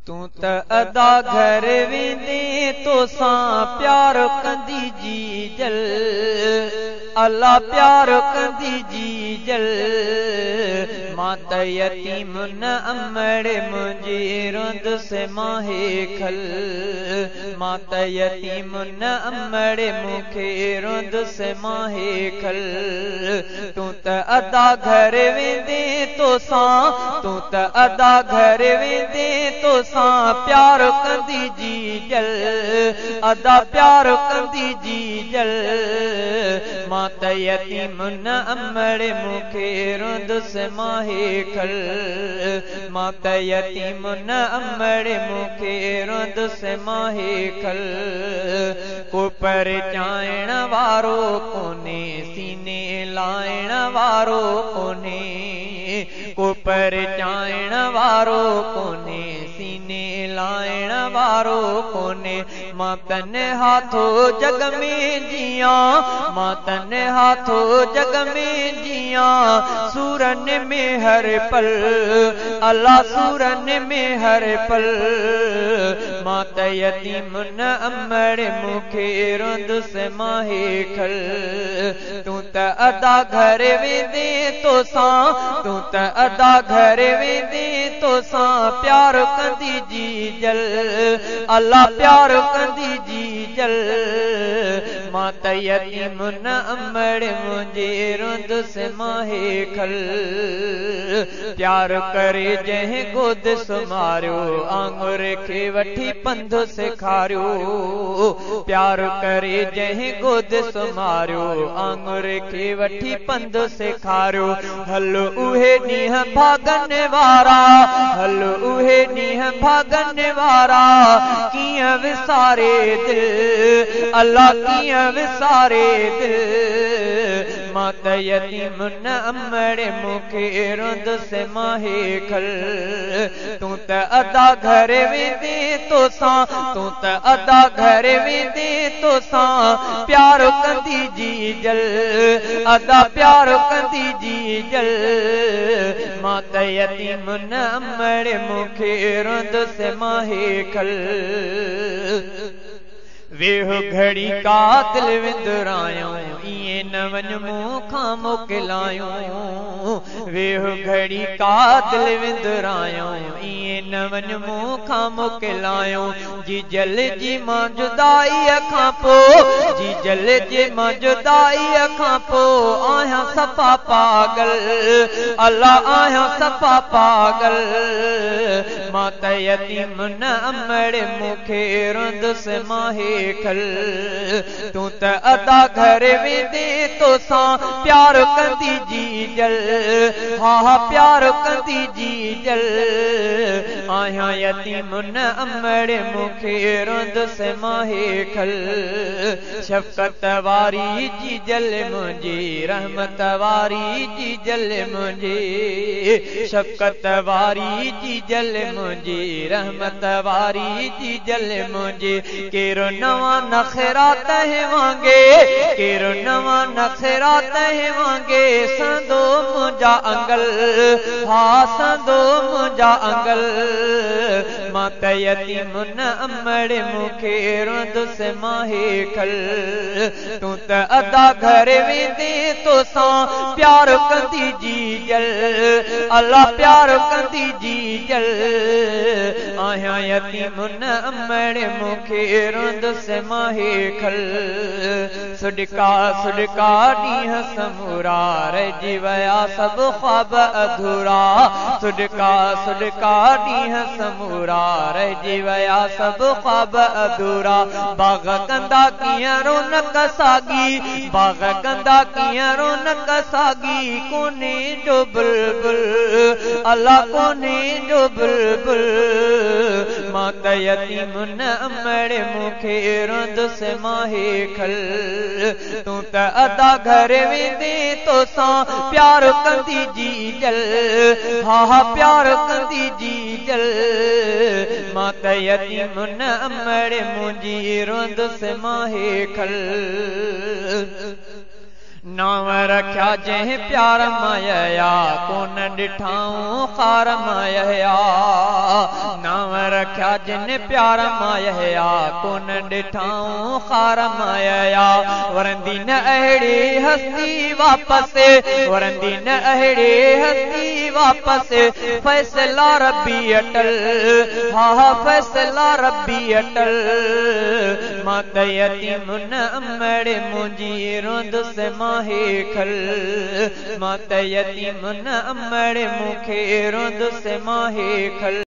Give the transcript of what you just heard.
तू त अदा घर वेंदे तोसां प्यार कंदी जी जल अल्लाह प्यार कंदी जी जल मां त यतीम न अमड़ मुंहिंजी रोंद से माहे खल मां त यतीम न अमड़ मूंखे रोंद से माहे खल तू त अदा घर वेंदे तोसां तू त अदा घर वेंदे तोसां प्यार कंदी जी जल अदा प्यार कंदी जी जल मां त यतीम न अमड़ मूंखे रोंद से माहे खल मां त यतीम न अमड़ मूंखे रोंद से माहे खल को पर चाइण वारो कोने सीने लाइण वारो कोने को पर चाइण वारो कोने सीने लाइण वारो कोने मां तन हाथो जग में जिया मां तन हाथो जग में जिया सूरन में हर पल अल्लाह सूरन में हर पल मां त यतीम न अमड़ मूंखे रोंद से माहे खल तू त अदा घर वेंदे तोसां तू त अदा घर वेंदे तोसां प्यार कंदी जी जल अल्लाह प्यार कंदी जी जल मां त यतीम न अमड़ मुंहिंजे रोंद से माहे खल प्यार करे जंहिं गोद सुमारियो आंगुर खे वठी पंध सेखारियो प्यार करे जंहिं गोद सुमारियो आंगुर खे वठी पंध सेखारियो हल उहे ॾींहं भागन वारा हल उहे ॾींहं भागन वारा कीअं विसारे दिल अल्लाह कीअं विसारे दिल मां त यतीम न अमड़ मूंखे रोंद से माहे खल तू त अदा घर वेंदे तोसां तू त अदा घर वेंदे तोसां प्यार कंदी जी जल अदा प्यार कंदी जी जल मां त यतीम न अमड़ मूंखे रोंद से माहे खल वेहो घड़ी का दिल विंदुरायूं इएं न वञ मूं खां मोकिलायूं वेहो घड़ी का दिल विंदुरायूं इएं न वञ मूं खां मोकिलायूं जी जल जी मां जुदाईअ खां पोइ जी जल जी मां जुदाईअ खां पोइ आहियां सफ़ा पागल अल्लाह आहियां सफ़ा पागल मां त यतीम न अमड़ मूंखे रोंद से माहे खल तू त अदा घर वेंदे तोसां प्यार कंदी जी जल हा हा प्यार कंदी जी जल आहियां यतीम न अमड़ मूंखे रोंद से माहे खल शफ़क़त वारी जी जल मुंहिंजी रहमत वारी जी जल मुंहिंजी शफ़क़त वारी जी जल मुंहिंजी रहमत वारी जी जल मुंहिंजी केरो नवां नखरा तह वांगे केरो नवां नखरा तह वांगे संदो मुंहिंजा अंगल हा संदो मुंहिंजा अंगल मां त यतीम न अमड़ मूंखे रोंद से माहे खल तू त अदा घर वेंदे तोसां प्यार कंदी जी जल अल्लाह प्यार कंदी जी जल आहियां यतीम न अमड़ मूंखे रोंद से माहे खल सुडका सुडका ॾींहं समूरा रहिजी विया सभु ख्वाब अधूरा सुडका सुडका ॾींहं समूरा रहिजी विया सभु ख्वाब अधूरा बाग़ कंदा कीअं रौनक साॻी बाग़ कंदा कीअं रौनक साॻी कोने जो बुलबुल अल्लाह कोने जो बुलबुल मां त यतीम न अमड़ मूंखे रोंद से माहे खल तू त अदा घर वेंदे तोसां प्यार कंदी जी जल हा हा प्यार कंदी जी जल मां त यतीम न अमड़ मुंहिंजी रोंद से माहे खल नाव रखिया जंहिं प्यार माया कोन ॾिठाऊं खार माया नाव रखिया जिन प्यार माया कोन ॾिठाऊं खार माया वरंदी न अहिड़ी हस्ती वापस वरंदी न अहिड़ी हस्ती वापस फैसला रब्बी अटल हा फैसला रब्बी अटल मां त यतीम न अमड़ मुंहिंजी रोंद से माहे खल मां त यतीम न अमड़ मूंखे रोंद से माहे खल।